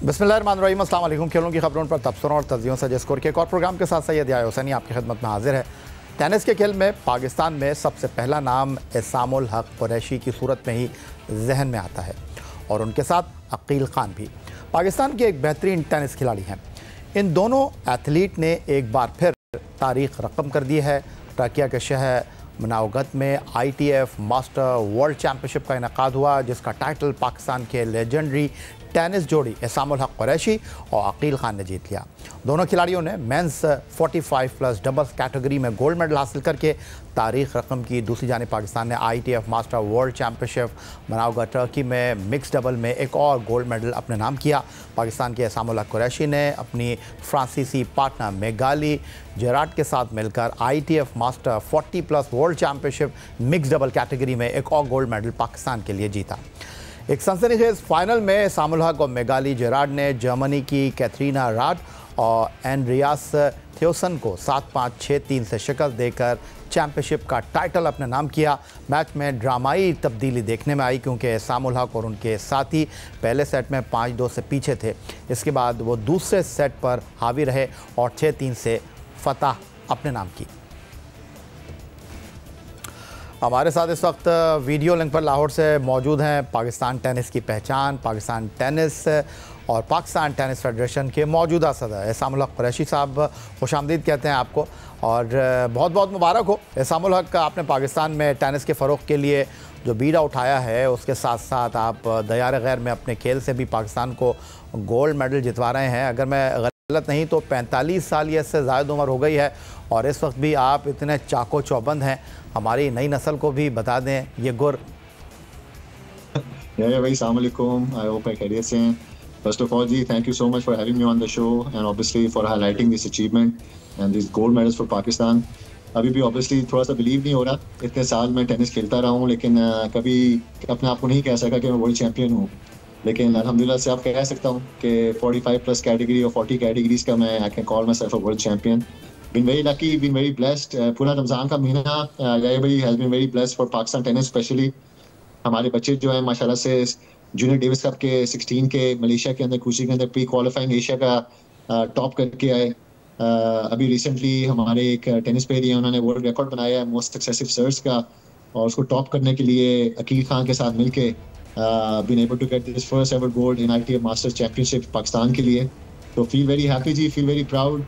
बिस्मिल्लाहिर्रहमानिर्रहीम, अस्सलाम वालेकुम। खेलों की खबरों पर तबसरों और तज्जियों से स्कोर के एक और प्रोग्राम के साथ सैयद याह्या हुसैनी आपकी खिदमत में हाजिर है। टेनिस के खेल में पाकिस्तान में सबसे पहला नाम एसामुल हक कुरैशी की सूरत में ही जहन में आता है और उनके साथ अकील खान भी पाकिस्तान के एक बेहतरीन टेनिस खिलाड़ी हैं। इन दोनों एथलीट ने एक बार फिर तारीख रकम कर दी है। टर्किया के शहर मनावगत में ITF मास्टर वर्ल्ड चैम्पियनशिप का इनेकाद हुआ, जिसका टाइटल पाकिस्तान के लेजेंडरी टेनिस जोड़ी एसामुल हक कुरैशी और अकील खान ने जीत लिया। दोनों खिलाड़ियों ने मेंस 45+ डबल्स कैटेगरी में गोल्ड मेडल हासिल करके तारीख रकम की। दूसरी जानिब पाकिस्तान ने ITF master world championship Manavgat Turkey में मिक्स डबल में एक और गोल्ड मेडल अपने नाम किया। पाकिस्तान के एसामुल हक कुरैशी ने अपनी फ्रांसीसी पार्टनर मेगाली जेराट के साथ मिलकर ITF master 40+ world championship mix double category में एक और गोल्ड मेडल पाकिस्तान के लिए जीता। एक सनसनीखेज फाइनल में एसामुल हक और मेगाली जेराड ने जर्मनी की कैथरीना राड और एंड्रियास थियोसन को 7-5, 6-3 से शिकस्त देकर चैम्पियनशिप का टाइटल अपने नाम किया। मैच में ड्रामाई तब्दीली देखने में आई क्योंकि एसामुल हक और उनके साथी पहले सेट में 5-2 से पीछे थे। इसके बाद वो दूसरे सेट पर हावी रहे और 6-3 से फतह अपने नाम की। हमारे साथ इस वक्त वीडियो लिंक पर लाहौर से मौजूद हैं पाकिस्तान टेनिस की पहचान, पाकिस्तान टेनिस और पाकिस्तान टेनिस फेडरेशन के मौजूदा सदर एसामुल हक कुरैशी साहब। खुशामदीद कहते हैं आपको और बहुत बहुत मुबारक हो। एसामुल हक, आपने पाकिस्तान में टेनिस के फ़रोग़ के लिए जो बीड़ा उठाया है, उसके साथ साथ आप दयार गैर में अपने खेल से भी पाकिस्तान को गोल्ड मेडल जितवा रहे हैं। अगर मैं गलत नहीं तो 45 साल या इससे ज़्यादा उम्र हो गई है और इस वक्त भी आप इतने चाको चौबंद हैं। हमारी नई नस्ल को भी बता दें ये गुर। भाई अस्सलाम वालेकुम, आई होप आप खैरियत से हैं। फर्स्ट ऑफ ऑल जी, thank you so much for having me on the show and obviously for highlighting this achievement and this gold medals for Pakistan. अभी भी ऑब्वियसली थोड़ा सा बिलीव नहीं हो रहा, इतने साल मैं टेनिस खेलता रहा हूँ लेकिन कभी अपने आप को नहीं कह सका कि मैं वर्ल्ड चैम्पियन हूँ। लेकिन अल्हम्दुलिल्लाह से आप कह सकता हूँ कि 45+ कैटेगरी और 40 कैटेगरीज का मैं I can call my self a world champion. Been very lucky, been very blessed. पूरा रमज़ान का महीना everybody has been very blessed for Pakistan tennis especially. हमारे बच्चे जो हैं माशाल्लाह से जूनियर डेविस कप के 16 के मलेशिया के अंदर खुशी के अंदर प्री क्वालिफाइंग एशिया का टॉप करके आए। अभी रिसेंटली हमारे एक टेनिस प्लेयर हैं, उन्होंने वर्ल्ड रिकॉर्ड बनाया है मोस्ट सक्सेसिव सर्व्स का और उसको टॉप करने के लिए अकील खान के साथ मिलके been able to get this first ever gold in ITF Masters Championship Pakistan के लिए। तो feel very happy ji, feel very proud.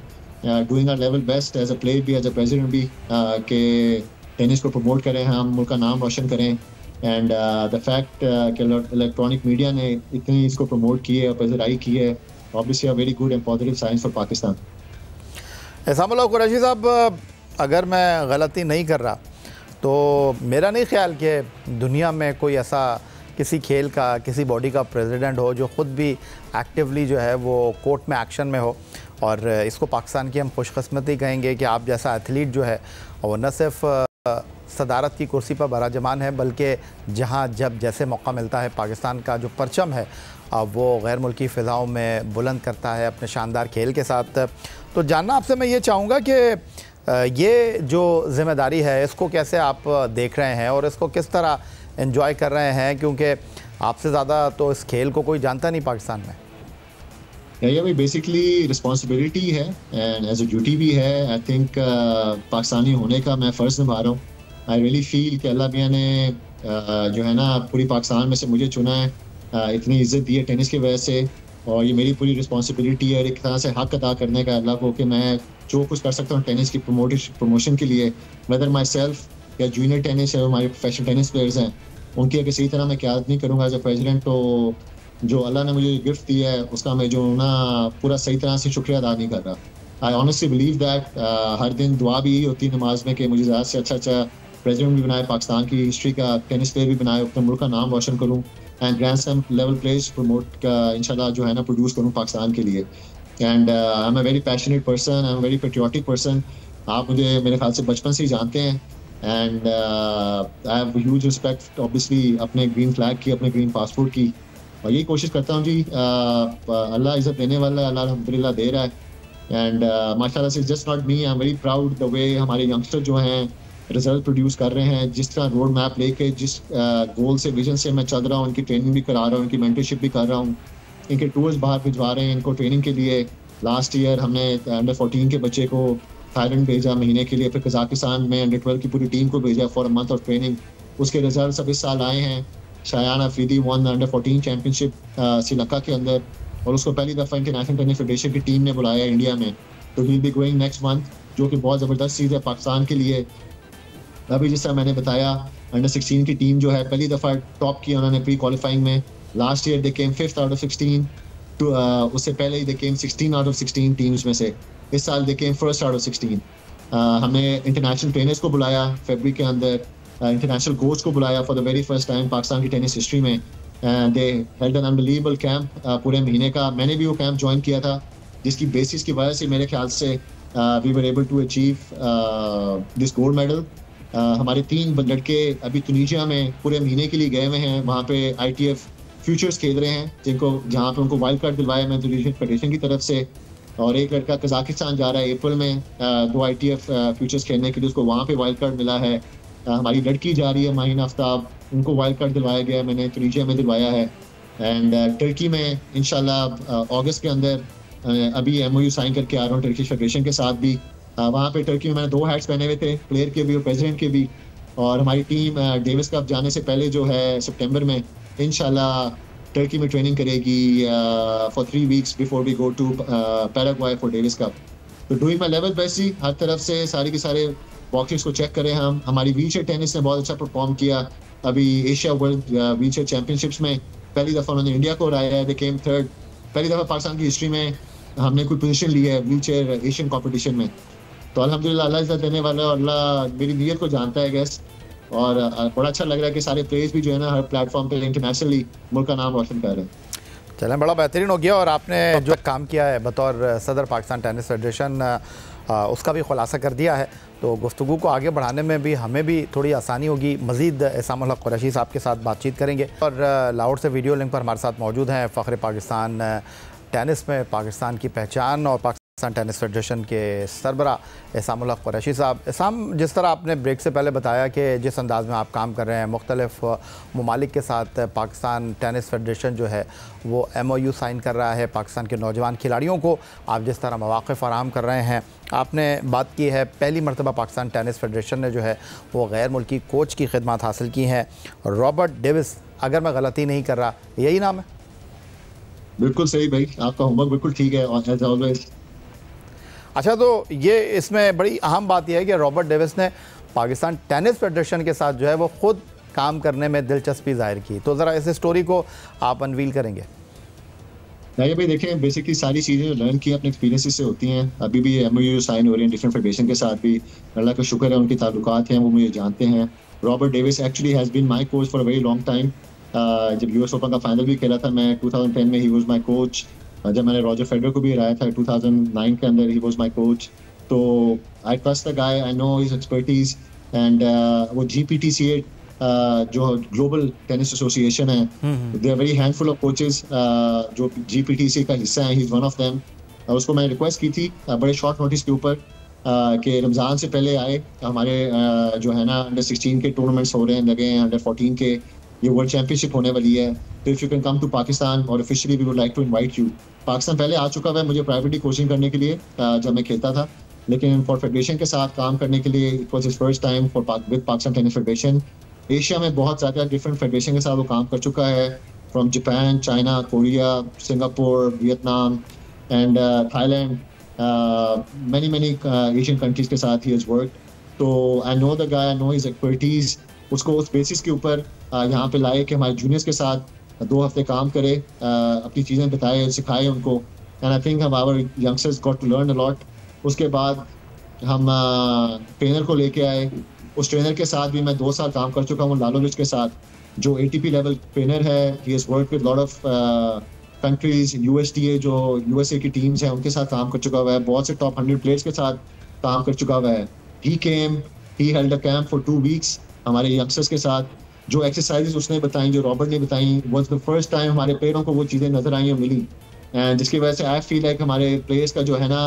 Doing our level best as a player भी, as a president भी के टेनिस को प्रमोट करें, हम मुल्क का नाम रोशन करें। एंड द फैक्ट कि इलेक्ट्रॉनिक मीडिया ने इतनी इसको प्रमोट की है और पजराई की है, obviously a very good and positive signs for Pakistan. Ehsamul Haq Qureshi साहब, अगर मैं गलती नहीं कर रहा तो मेरा नहीं ख्याल कि दुनिया में कोई ऐसा किसी खेल का, किसी बॉडी का प्रेसिडेंट हो जो ख़ुद भी एक्टिवली जो है वो कोर्ट में एक्शन में हो। और इसको पाकिस्तान की हम खुशकिस्मती कहेंगे कि आप जैसा एथलीट जो है वो न सिर्फ सदारत की कुर्सी पर बराजमान है, बल्कि जहां जब जैसे मौका मिलता है पाकिस्तान का जो परचम है वो गैर मुल्की फ़िज़ाओं में बुलंद करता है अपने शानदार खेल के साथ। तो जानना आपसे मैं ये चाहूँगा कि ये जो ज़िम्मेदारी है इसको कैसे आप देख रहे हैं और इसको किस तरह एंजॉय कर रहे हैं, क्योंकि आपसे ज़्यादा तो इस खेल को कोई जानता नहीं पाकिस्तान में। ये भाई बेसिकली रिस्पॉन्सिबिलिटी है एंड एज अ ड्यूटी भी है। आई थिंक पाकिस्तानी होने का मैं फ़र्ज़ निभा रहा हूँ। आई रियली फील कि अल्लाह मियाँ ने जो है ना पूरी पाकिस्तान में से मुझे चुना है, इतनी इज्जत दी है टेनिस की वजह से, और ये मेरी पूरी रिस्पॉन्सिबिलिटी है एक तरह से हक अदा करने का अल्लाह को कि मैं जो कुछ कर सकता हूँ टेनिस की प्रमोशन के लिए, वेदर माई सेल्फ या जूनियर टेनिस है, हमारे प्रोफेशनल टेनिस प्लेयर्स हैं, उनकी अगर सही तरह मैं क़यादत नहीं करूँगा एज अ प्रेजिडेंट तो जो अल्लाह ने मुझे गिफ्ट दिया है उसका मैं जो ना पूरा सही तरह से शुक्रिया अदा नहीं कर रहा। आई ऑनेस्टली बिलीव दैट हर दिन दुआ भी यही होती है नमाज में कि मुझे ज़्यादा से अच्छा प्रेसिडेंट भी बनाए, पाकिस्तान की हिस्ट्री का टेनिस प्लेयर भी बनाए, अपने मुल्क का नाम रोशन करूँ and grand slam level players promote का इंशाल्लाह जो है ना प्रोड्यूस करूँ पाकिस्तान के लिए। And I am a very passionate person, I am very patriotic person. आप मुझे मेरे ख्याल से बचपन से ही जानते हैं and I have huge respect obviously अपने ग्रीन फ्लैग की, अपने ग्रीन पासपोर्ट की, और यही कोशिश करता हूँ जी। अल्लाह इज़्ज़त देने वाला है, अल्लाह अल्हम्दुलिल्लाह दे रहा है एंड माशाल्लाह से just not me, I am very proud the way हमारे यंगस्टर जो हैं रिजल्ट प्रोड्यूस कर रहे हैं, जिस तरह रोड मैप लेके जिस गोल से विजन से मैं चल रहा हूँ, उनकी ट्रेनिंग भी करा रहा हूँ, उनकी मेंटरशिप भी कर रहा हूँ इनके टूर्स बाहर भिजवा रहे हैं इनको ट्रेनिंग के लिए। लास्ट ईयर हमने अंडर 14 के बच्चे को थाईलैंड भेजा महीने के लिए, फिर कजाकिस्तान में अंडर 12 की पूरी टीम को भेजा for a month of training. उसके रिजल्ट अब इस साल आए हैं। Shayan Afridi one under 14 championship Sri Lanka के अंदर, और उसको पहली दफ़ा इंटरनेशनल टेनिस फेडरेशन की टीम ने बुलाया इंडिया में। तो he will be going next month, जो कि बहुत ज़बरदस्त चीज़ है पाकिस्तान के लिए। अभी जिस तरह मैंने बताया अंडर 16 की टीम जो है पहली दफ़ा टॉप किया उन्होंने प्री क्वालिफाइंग में। Last year they came 5th out of 16, तो उससे पहले ही दे केम 16 आउट ऑफ 16 टीम्स में से। इस साल दे केम 1st आउट ऑफ 16। हमने इंटरनेशनल ट्रेनर्स को बुलाया फरवरी के अंदर, इंटरनेशनल कोच को बुलाया for the very first time Pakistan की टेनिस हिस्ट्री में। दे हेल्ड एन अनबिलीवेबल कैंप पूरे महीने का। मैंने भी वो कैंप ज्वाइन किया था, जिसकी बेसिस की वजह से मेरे ख्याल से we were able to achieve this gold medal. हमारे 3 लड़के अभी तुनीजिया में पूरे महीने के लिए गए हुए हैं, वहाँ पे ITF फ्यूचर्स खेल रहे हैं, जहाँ पे उनको वाइल्ड कार्ड दिलवाया मैं तुनीजियन फेडरेशन की तरफ से। और एक लड़का कजाकिस्तान जा रहा है अप्रैल में 2 ITF फ्यूचर्स खेलने के लिए, उसको वहाँ पे वाइल्ड कार्ड मिला है। हमारी लड़की जा रही है माहिन आफ्ताब, उनको वाइल्ड कार्ड दिलवाया गया है, मैंने तुनीजिया में दिलवाया है। एंड टर्की में इंशाल्लाह अगस्त के अंदर अभी MOU साइन करके आ रहा हूँ टर्किश फेडरेशन के साथ भी। वहाँ पे टर्की में मैंने 2 हैट्स पहने हुए थे, प्लेयर के भी और प्रेसिडेंट के भी। और हमारी टीम डेविस कप जाने से पहले जो है सितंबर में इंशाल्लाह टर्की में ट्रेनिंग करेगी for 3 weeks before we go to Paraguay for Davis Cup. तो डूइंग माई लेवल बेस्ट ही, हर तरफ से सारी के सारे बॉक्सेस को चेक करें हम। हमारी व्हीलचेयर टेनिस ने बहुत अच्छा परफॉर्म किया। अभी एशिया वर्ल्ड व्हीलचेयर चैंपियनशिप्स में पहली दफ़ा उन्होंने इंडिया को हराया है, दे केम 3rd। पहली दफ़ा पाकिस्तान की हिस्ट्री में हमने कोई पोजीशन ली है व्हीलचेयर एशियन कंपटीशन में। तो अल्हम्दुलिल्लाह अल्लाह इज़्ज़त देने वाला है और अल्लाह मेरी नीयत को जानता है गैस। और बड़ा अच्छा लग रहा है कि सारे प्लेयर्स भी जो है ना हर प्लेटफॉर्म पे इंटरनेशनली मुल्क का नाम रोशन कर रहे हैं। चलें, बड़ा बेहतरीन हो गया। और आपने जो काम किया है बतौर सदर पाकिस्तान टेनिस फेडरेशन, उसका भी खुलासा कर दिया है, तो गुफ्तगू को आगे बढ़ाने में भी हमें भी थोड़ी आसानी होगी। मज़ीद एसामुल हक कुरैशी साहब के साथ बातचीत करेंगे। और लाहौर से वीडियो लिंक पर हमारे साथ मौजूद हैं फ़ख्र पाकिस्तान टेनिस में पाकिस्तान की पहचान और पाकिस्तान टेनिस फेडरेशन के सरबरा एसामुल हक कुरैशी साहब। एसाम, जिस तरह आपने ब्रेक से पहले बताया कि जिस अंदाज़ में आप काम कर रहे हैं मुख्तलिफ ममालिक के साथ, पाकिस्तान टेनिस फेडरेशन जो है वो MOU साइन कर रहा है। पाकिस्तान के नौजवान खिलाड़ियों को आप जिस तरह मौक़े फ़राहम कर रहे हैं। आपने बात की है पहली मरतबा पाकिस्तान टेनिस फेडरेशन ने जो है वो गैर मुल्की कोच की खिदमत हासिल की हैं, रॉबर्ट डेविस, अगर मैं गलती नहीं कर रहा यही नाम है? बिल्कुल सही भाई, आपका होमवर्क बिल्कुल ठीक है एज ऑलवेज। अच्छा, तो ये इसमें बड़ी अहम बात यह है कि रॉबर्ट डेविस ने पाकिस्तान टेनिस फेडरेशन के साथ जो है वो ख़ुद काम करने में दिलचस्पी ज़ाहिर की। तो ज़रा इस स्टोरी को आप अनवील करेंगे? नहीं भाई, देखें बेसिकली सारी चीज़ें जो लर्न की अपने एक्सपीरियंस से होती हैं। अभी भी MOU साइन हो रही हैं डिफरेंट फेडरेशन के साथ भी, अल्लाह का शुक्र है उनकी ताल्लुकात हैं, वो मुझे जानते हैं। Robert Davis actually has been my coach for a very long time. जब US ओपन का फाइनल भी खेला था मैं 2010 में, ही वॉज माई कोच। जब मैंने रॉजर फेडरर को भी हराया था 2009 के अंदर, ही वॉज माई कोच। तो I trust the guy, I know his expertise. And वो GPTCA जो ग्लोबल टेनिस एसोसिएशन है, they are very handful of coaches जो GPTCA का हिस्सा है, he is one of them. उसको मैंने रिक्वेस्ट की थी बड़े शॉर्ट नोटिस के ऊपर कि रमज़ान से पहले आए। हमारे जो है ना अंडर 16 के टूर्नामेंट्स हो रहे हैं, लगे हैं अंडर 14 के, ये वर्ल्ड चैंपियनशिप होने वाली है, तो if you can come to Pakistan और officially we would like to invite you. Pakistan पहले आ चुका है मुझे प्राइवेटली कोचिंग करने के लिए जब मैं खेलता था, लेकिन फॉर फेडरेशन के साथ काम करने के लिए it was his first time for with Pakistan tennis federation. Asia में बहुत ज़्यादा डिफरेंट फेडरेशन के साथ वो काम कर चुका है, from Japan, China, Korea, Singapore, Vietnam and Thailand, many Asian countries के साथ ही हैज़ वर्क। तो I know the guy, I know his expertise. उसको उस बेसिस के ऊपर यहाँ पे लाए कि हमारे जूनियर्स के साथ 2 हफ्ते काम करे, अपनी चीज़ें बताए, सिखाए उनको। एंड आई थिंक हम our youngsters got to learn a lot. उसके बाद हम ट्रेनर को लेके आए। उस ट्रेनर के साथ भी मैं 2 साल काम कर चुका हूँ, लालोविच के साथ, जो ATP लेवल ट्रेनर है। He has work with lot of countries, USTA जो USA की टीम्स हैं उनके साथ काम कर चुका हुआ है, बहुत से टॉप 100 प्लेयर्स के साथ काम कर चुका हुआ है। He held a camp for 2 weeks हमारे यंगस्टर्स के साथ। जो एक्सरसाइजेस उसने बताई, जो रॉबर्ट ने बताई, वाज द फर्स्ट टाइम हमारे प्लेयरों को वो चीज़ें नजर आई और मिली, जिसकी वजह से आई फील लाइक हमारे प्लेयर्स का जो है ना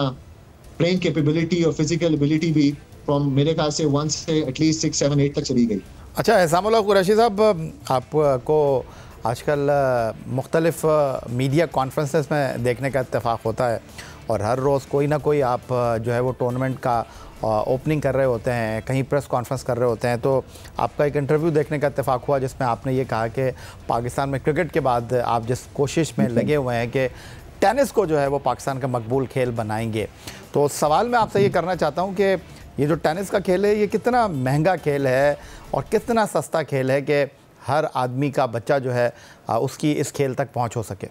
प्लेइंग कैपेबिलिटी और फिजिकल एबिलिटी भी फ्रॉम मेरे ख्याल से 1 से एटलीस्ट 6, 7, 8 तक चली गई। अच्छा, एसामुल हक कुरैशी साहब, आपको आजकल मुख्तलिफ मीडिया कॉन्फ्रेंसेस में देखने का इत्तेफाक होता है और हर रोज़ कोई ना कोई आप जो है वो टूर्नामेंट का ओपनिंग कर रहे होते हैं, कहीं प्रेस कॉन्फ्रेंस कर रहे होते हैं। तो आपका एक इंटरव्यू देखने का इत्तेफाक हुआ जिसमें आपने ये कहा कि पाकिस्तान में क्रिकेट के बाद आप जिस कोशिश में लगे हुए हैं कि टेनिस को जो है वो पाकिस्तान का मकबूल खेल बनाएंगे। तो सवाल मैं आपसे ये करना चाहता हूँ कि ये जो टेनिस का खेल है ये कितना महंगा खेल है और कितना सस्ता खेल है कि हर आदमी का बच्चा जो है उसकी इस खेल तक पहुँच हो सके।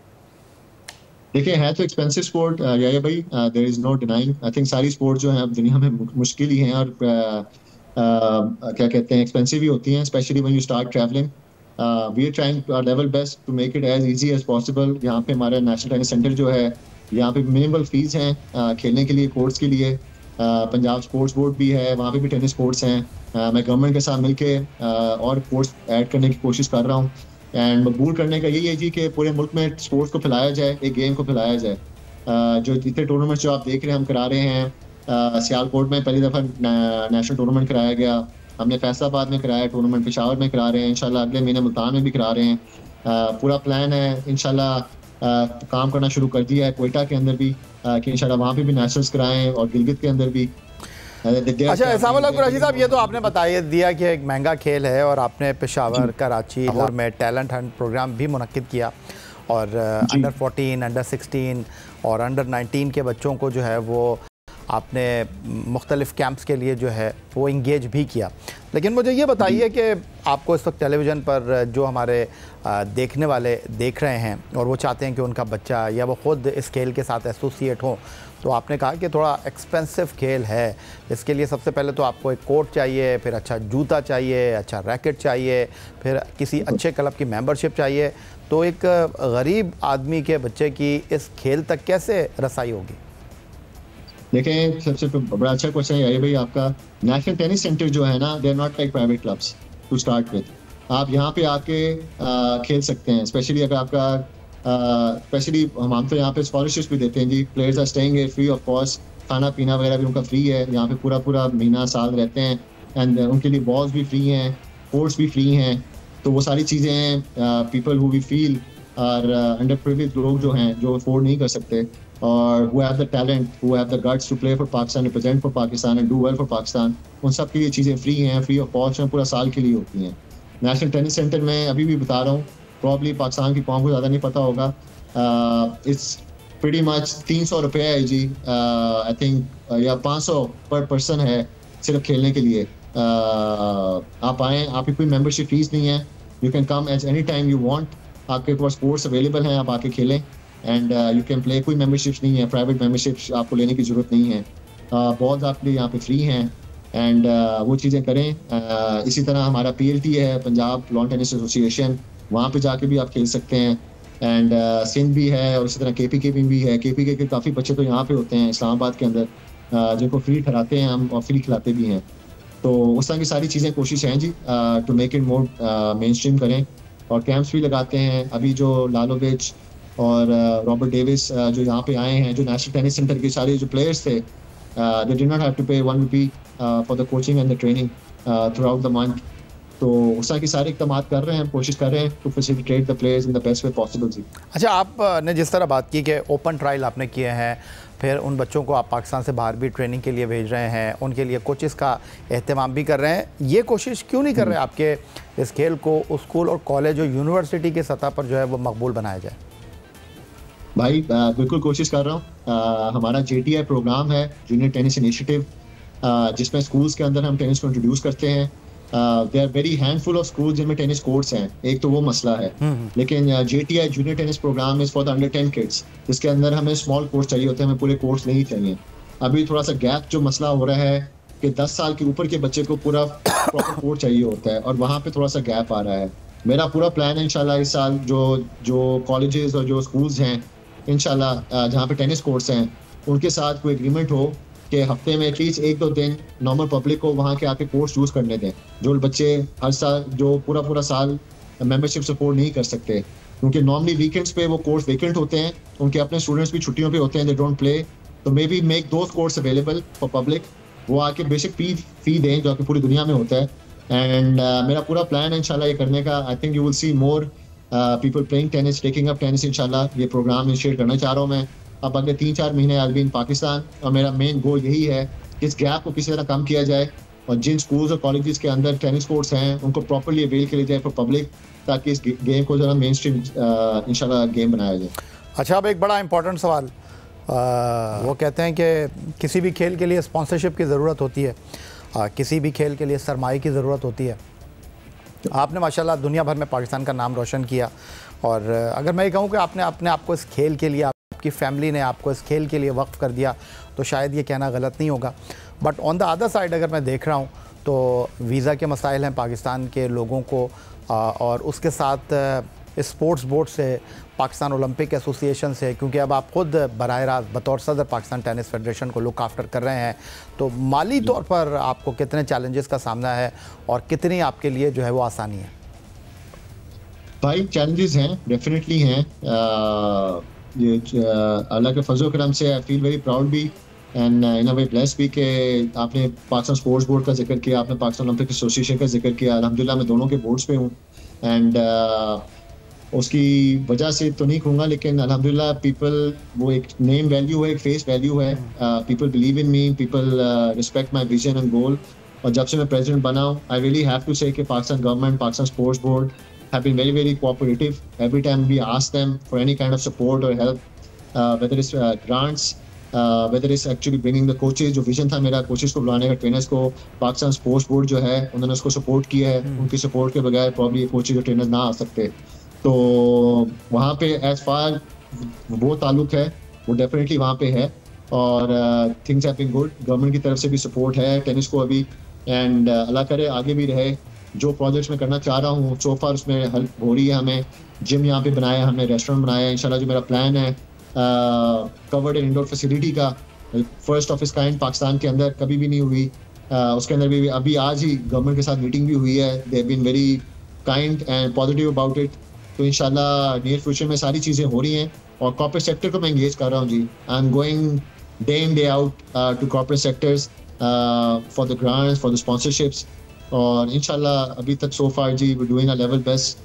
देखिए, है तो एक्सपेंसिव स्पोर्ट या भाई, there is no denying. I think सारी स्पोर्ट जो है अब दुनिया में मुश्किल ही हैं और क्या कहते हैं, एक्सपेंसिव ही होती हैं, especially when you start travelling. We are trying our level best to make it as easy as possible. यहाँ पे हमारा नेशनल टेनिस सेंटर जो है, यहाँ पे मिनिमल फीस हैं खेलने के लिए, कोर्ट्स के लिए। पंजाब स्पोर्ट्स बोर्ड भी है, वहाँ पे भी टेनिस कोर्ट्स हैं। मैं गवर्नमेंट के साथ मिलके और कोर्ट्स ऐड करने की कोशिश कर रहा हूँ एंड मकबूल करने का यही है जी कि पूरे मुल्क में स्पोर्ट्स को फैलाया जाए, एक गेम को फैलाया जाए। जो जितने टूर्नामेंट्स जो आप देख रहे हैं हम करा रहे हैं, सियालकोट में पहली दफ़ा नेशनल टूर्नामेंट कराया गया, हमने फैसलाबाद में कराया टूर्नामेंट, पेशावर में करा रहे हैं, इंशाल्लाह अगले महीने मुल्तान में भी करा रहे हैं। पूरा प्लान है, इंशाल्लाह काम करना शुरू कर दिया है क्वेटा के अंदर भी कि इंशाल्लाह वहाँ पे भी नेशनल्स कराएं और गिलगित के अंदर भी। अच्छा, एहसान कुरैशी साहब, ये तो आपने बता दिया कि एक महंगा खेल है और आपने पेशावर, कराची, लाहौर में टैलेंट हंट प्रोग्राम भी मुनक्किद किया और अंडर 14, अंडर 16 और अंडर 19 के बच्चों को जो है वो आपने मुख्तलिफ़ कैंप्स के लिए जो है वो इंगेज भी किया। लेकिन मुझे ये बताइए कि आपको इस वक्त टेलीविज़न पर जो हमारे देखने वाले देख रहे हैं और वो चाहते हैं कि उनका बच्चा या वो ख़ुद इस खेल के साथ एसोसिएट हो, तो आपने कहा कि थोड़ा एक्सपेंसिव खेल है, इसके लिए सबसे पहले तो आपको एक कोर्ट चाहिए, फिर अच्छा जूता चाहिए, अच्छा रैकेट चाहिए, फिर किसी अच्छे क्लब की मेंबरशिप चाहिए। तो एक गरीब आदमी के बच्चे की इस खेल तक कैसे रसाई होगी? देखें, सबसे बड़ा अच्छा क्वेश्चन है भाई आपका। नेशनल टेनिस सेंटर जो है ना, they are not like private clubs to start with. आप यहाँ पे आके खेल सकते हैं, स्पेशली अगर आपका स्पेशली हम तो यहाँ पे स्कॉलरशिप्स भी देते हैं जी। Players are staying free of cost, खाना पीना वगैरह भी उनका फ्री है, यहाँ पे पूरा महीना साल रहते हैं एंड उनके लिए बॉल्स भी फ्री हैं, कोर्ट्स भी फ्री हैं। तो वो सारी चीज़ें हैं। People who we feel are underprivileged लोग जो हैं, जो अफोर्ड नहीं कर सकते और who have the talent, who have the guts to play for Pakistan, represent for Pakistan and do well for Pakistan, उन सब के लिए चीज़ें फ्री हैं, फ्री ऑफ कॉस्ट हैं, पूरा साल के लिए होती हैं। नेशनल टेनिस सेंटर में अभी भी बता रहा हूँ, प्रॉब्ली पाकिस्तान की कौम को ज़्यादा नहीं पता होगा, इट्स प्रीटी मच 300 रुपये है जी, आई थिंक या 500 पर पर्सन है सिर्फ खेलने के लिए। आप आएँ, आपकी कोई मेम्बरशिप फीस नहीं है, you can come as any time you want, आपके पास स्पोर्ट्स अवेलेबल हैं, आप आके खेलें एंड यू कैन प्ले। कोई मेम्बरशिप्स नहीं है, प्राइवेट मेम्बरशिप्स आपको लेने की ज़रूरत नहीं है, बॉल्स आपके लिए यहाँ पे फ्री हैं एंड वो चीज़ें करें। इसी तरह हमारा PLT है, पंजाब लॉन टेनिस एसोसिएशन, वहाँ पे जाके भी आप खेल सकते हैं एंड सिंध भी है और इसी तरह KPK भी है। KPK के काफ़ी बच्चे तो यहाँ पे होते हैं इस्लामाबाद के अंदर, जिनको फ्री ठहराते हैं हम और फ्री खिलाते भी हैं। तो उस तरह की सारी चीज़ें कोशिश हैं जी to make it more mainstream करें और कैंप्स भी लगाते हैं। अभी जो लालोविच और रॉबर्ट डेविस जो यहाँ पे आए हैं, जो नेशनल टेनिस सेंटर के सारे जो प्लेयर्स थे, they did not have to pay 1 rupee for the coaching and the training throughout the month. तो उस तरह की सारे इक़दाम कर रहे हैं, कोशिश कर रहे हैं to facilitate the players in the best way possible जी। अच्छा, आपने जिस तरह बात की कि ओपन ट्रायल आपने किए हैं, फिर उन बच्चों को आप पाकिस्तान से बाहर भी ट्रेनिंग के लिए भेज रहे हैं, उनके लिए कोचेस का एहतमाम भी कर रहे हैं, ये कोशिश क्यों नहीं कर रहे आपके इस खेल को स्कूल और कॉलेज और यूनिवर्सिटी की सतह पर जो है वो मकबूल बनाया जाए? भाई बिल्कुल कोशिश कर रहा हूँ। हमारा JTI प्रोग्राम है, जूनियर टेनिस इनिशिएटिव, जिसमें स्कूल्स के अंदर हम टेनिस को इंट्रोड्यूस करते हैं। There are very handful of schools जिनमें टेनिस कोर्ट्स हैं, एक तो वो मसला है। लेकिन JTI junior tennis programme is for the under 10 kids, जिसके अंदर हमें स्मॉल कोर्स चाहिए होते हैं, हमें पूरे कोर्स नहीं चाहिए। अभी थोड़ा सा गैप जो मसला हो रहा है कि 10 साल के ऊपर के बच्चे को पूरा प्रॉपर कोर्ट चाहिए होता है और वहाँ पे थोड़ा सा गैप आ रहा है। मेरा पूरा प्लान है इंशाल्लाह इस साल जो कॉलेजेस और जो स्कूल्स हैं, इंशाल्लाह जहाँ पे टेनिस कोर्ट्स हैं, उनके साथ कोई एग्रीमेंट हो कि हफ्ते में एटलीस्ट 1-2 दिन नॉर्मल पब्लिक को वहाँ के आके कोर्स यूज़ करने दें। जो बच्चे हर साल जो पूरा साल मेंबरशिप सपोर्ट नहीं कर सकते, क्योंकि नॉर्मली वीकेंड्स पे वो कोर्स वेकेंट होते हैं, उनके अपने स्टूडेंट्स भी छुट्टियों पे होते हैं, दे डोंट प्ले, तो may be make those course available for public. वो आके बेसिक फी दें जो कि पूरी दुनिया में होता है। एंड मेरा पूरा प्लान है इंशाल्लाह ये करने का। I think you will see more people playing tennis, taking up tennis. इंशाल्लाह ये प्रोग्राम इनिशिएट करना चाह रहा हूँ मैं अब अगले 3-4 महीने आई बी इन पाकिस्तान, और मेरा मेन गोल यही है कि इस गैप को किसी तरह कम किया जाए और जिन स्कूल्स और कॉलेजेस के अंदर टेनिस कोर्ट्स हैं उनको प्रॉपर्ली अवेल किया जाए फॉर पब्लिक, ताकि इस गेम को ज़रा मेन स्ट्रीम इंशाल्लाह गेम बनाया जाए। अच्छा, अब एक बड़ा इंपॉर्टेंट सवाल, वो कहते हैं कि किसी भी खेल के लिए स्पॉन्सरशिप की ज़रूरत होती है, किसी भी खेल के लिए सरमाए की ज़रूरत होती है। आपने माशाल्लाह दुनिया भर में पाकिस्तान का नाम रोशन किया, और अगर मैं ये कहूँ कि आपने अपने आप को इस खेल के लिए, आपकी फैमिली ने आपको इस खेल के लिए वक्फ कर दिया, तो शायद ये कहना गलत नहीं होगा। But on the other side अगर मैं देख रहा हूँ तो वीज़ा के मसाइल हैं पाकिस्तान के लोगों को, और उसके साथ स्पोर्ट्स बोर्ड से, पाकिस्तान ओलंपिक एसोसिएशन से, क्योंकि अब आप ख़ुद बराह रास्त बतौर सदर पाकिस्तान टेनिस फेडरेशन को लुक आफ्टर कर रहे हैं, तो माली तौर पर आपको कितने चैलेंजेस का सामना है और कितनी आपके लिए जो है वो आसानी है? भाई चैलेंजेस हैं, डेफिनेटली हैं। ये अल्लाह के फजल करम से आई फील वेरी प्राउड भी and in a way blessed भी कि आपने पाकिस्तान स्पोर्ट्स बोर्ड का जिक्र किया, आपने पाकिस्तान ओलंपिक एसोसिएशन का जिक्र किया। अल्हम्दुलिल्लाह मैं दोनों के बोर्ड्स पे हूँ एंड उसकी वजह से तो नहीं कहूँगा, लेकिन अल्हम्दुलिल्लाह पीपल, वो एक नेम वैल्यू है, एक फेस वैल्यू है। People believe in me, people respect my vision and goal. और जब से मैं प्रेसिडेंट बना हूँ, आई रियली हैव टू से कि Pakistan government, Pakistan sports board have been very, very cooperative. Every time we ask them for any kind of support or help, whether it's grants, whether it's actually bringing the coaches, जो vision था मेरा coaches को बुलाने का, trainers को, Pakistan sports board जो है उन्होंने उसको सपोर्ट किया है। उनकी सपोर्ट के बगैर प्रॉब्ली कोचेस और ट्रेनर्स ना आ सकते। तो वहाँ पे एज फार वो ताल्लुक है, वो डेफिनेटली वहाँ पे है, और things have been good. Government की तरफ से भी सपोर्ट है टेनिस को अभी, एंड अल्लाह करे आगे भी रहे। जो प्रोजेक्ट्स मैं करना चाह रहा हूँ सो फार उसमें हेल्प हो रही है। हमें जिम यहाँ पे बनाया, हमने रेस्टोरेंट बनाया। इंशाल्लाह जो मेरा प्लान है कवर्ड इंडोर फैसिलिटी का, फर्स्ट ऑफ इस काइंड पाकिस्तान के अंदर कभी भी नहीं हुई। उसके अंदर भी अभी आज ही गवर्नमेंट के साथ मीटिंग भी हुई है। They have been very kind and positive about it. तो इंशाल्लाह नियर फ्यूचर में सारी चीज़ें हो रही हैं, और कॉर्पोरेट सेक्टर को मैं इंगेज कर रहा हूँ जी। I am going day in day out to corporate sectors for the grants, for the sponsorships. और इंशाल्लाह अभी तक सो फार जी we doing a level best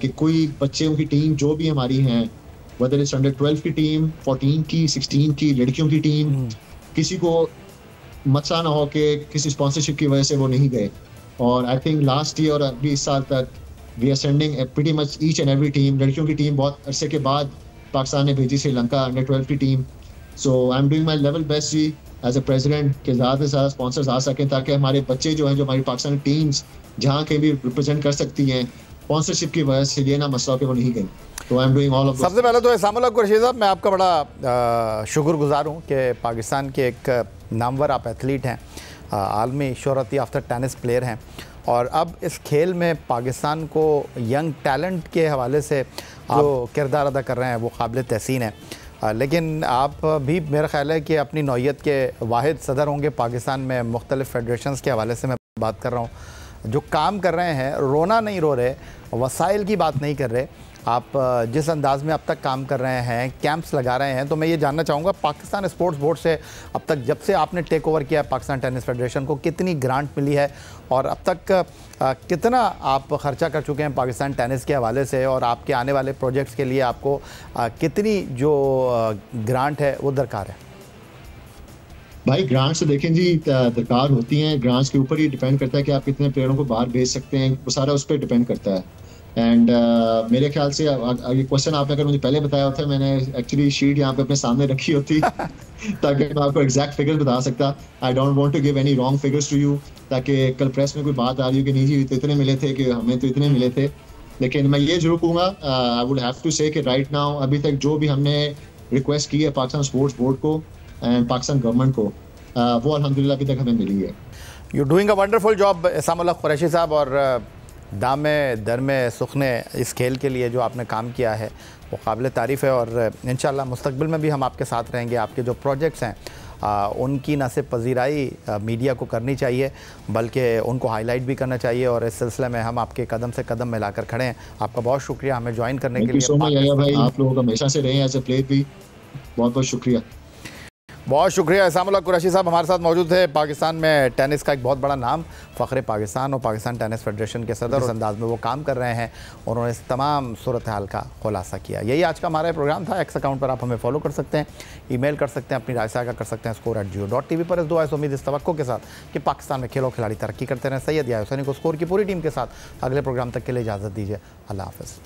कि कोई बच्चों की टीम जो भी हमारी हैं, वेदर इट्स अंडर 12 की टीम, 14 की, 16 की लड़कियों की टीम, किसी को मसला ना हो कि किसी स्पॉन्सरशिप की वजह से वो नहीं गए। और आई थिंक लास्ट ईयर और अभी इस साल तक we are sending pretty much each and every team. लड़कियों की टीम बहुत अरसे के बाद पाकिस्तान ने भेजी, श्रीलंका अंडर 12 की team. So I am doing my level best जी एज ए प्रेसिडेंट के ज़्यादा से ज़्यादा स्पॉन्सर्स आ सकें, ताकि हमारे बच्चे जो हैं, जो हमारी पाकिस्तानी टीम्स जहाँ के भी रिप्रेजेंट कर सकती हैं, स्पॉन्सरशिप की वजह से ये ना मसला कि वो नहीं गई। तो आई एम डूइंग ऑल ऑफ। सबसे पहले तो एहसामुल हक कुरैशी साहब, मैं आपका बड़ा शुक्रगुजार हूँ कि पाकिस्तान के एक नामवर आप एथलीट हैं, आलमी शोहरत याफ्ता टेनिस प्लेयर हैं, और अब इस खेल में पाकिस्तान को यंग टैलेंट के हवाले से जो किरदार अदा कर रहे हैं वो काबिल तहसीन है। लेकिन आप भी मेरा ख्याल है कि अपनी नौयत के वाहिद सदर होंगे पाकिस्तान में। मुख्तलिफ़ फेडरेशंस के हवाले से मैं बात कर रहा हूँ, जो काम कर रहे हैं, रोना नहीं रो रहे, वसाइल की बात नहीं कर रहे। आप जिस अंदाज़ में अब तक काम कर रहे हैं, कैंप्स लगा रहे हैं, तो मैं ये जानना चाहूँगा पाकिस्तान स्पोर्ट्स बोर्ड से अब तक जब से आपने टेक ओवर किया पाकिस्तान टेनिस फेडरेशन को, कितनी ग्रांट मिली है और अब तक कितना आप ख़र्चा कर चुके हैं पाकिस्तान टेनिस के हवाले से, और आपके आने वाले प्रोजेक्ट्स के लिए आपको कितनी जो ग्रांट है वो दरकार है? भाई ग्रांट्स तो देखें जी दरकार होती हैं। ग्रांट्स के ऊपर ही डिपेंड करता है कि आप कितने प्लेयरों को बाहर भेज सकते हैं, वो सारा उस पर डिपेंड करता है। एंड मेरे ख्याल से ये क्वेश्चन आपने अगर मुझे पहले बताया होता, मैंने एक्चुअली शीट यहाँ पे अपने सामने रखी होती ताकि मैं आपको एग्जैक्ट फिगर्स बता सकता। I don't want to give any wrong figures to you, ताकि कल प्रेस में कोई बात आ रही हो कि नहीं जी तो इतने मिले थे, कि हमें तो इतने मिले थे। लेकिन मैं ये जरूर कहूँगा, आई वुड हैव टू से कि राइट नाउ अभी तक जो भी हमने रिक्वेस्ट की है पाकिस्तान स्पोर्ट्स बोर्ड को एंड पाकिस्तान गवर्नमेंट को, वो अल्हम्दुलिल्लाह अभी तक हमें मिली है। You doing a wonderful job Ehsamul Haq Qureshi साहब, और दामे दरमे सुखने इस खेल के लिए जो आपने काम किया है वो काबिल तारीफ़ है, और इंशाल्लाह मुस्तक़बिल में भी हम आपके साथ रहेंगे। आपके जो प्रोजेक्ट्स हैं उनकी न सिर्फ पजीराई मीडिया को करनी चाहिए, बल्कि उनको हाईलाइट भी करना चाहिए, और इस सिलसिले में हम आपके कदम से कदम मिलाकर खड़े हैं। आपका बहुत शुक्रिया हमें ज्वाइन करने के लिए। भाई आप लोग हमेशा से रहे हैं एज ए प्लेयर भी, बहुत बहुत शुक्रिया। बहुत शुक्रिया। इसामुल हक कुरैशी साहब हमारे साथ मौजूद थे। पाकिस्तान में टेनिस का एक बहुत बड़ा नाम, फ़ख्र पाकिस्तान और पाकिस्तान टेनिस फेडरेशन के सदर, इस अंदाज में वो काम कर रहे हैं। उन्होंने इस तमाम सूरत हाल का खुलासा किया। यही आज का हमारा प्रोग्राम था। एक्स अकाउंट पर आप हमें फॉलो कर सकते हैं, ईमेल कर सकते हैं, अपनी राय साझा कर सकते हैं score@jio.tv पर। इस दुआ से उम्मीद, इस तवक्को के साथ कि पाकिस्तान में खेलों खिलाड़ी तरक्की करते रहें। सैयद याहिया हुसैनी को स्कोर की पूरी टीम के साथ अगले प्रोग्राम तक के लिए इजाज़त दीजिए। अल्लाह हाफ़िज़।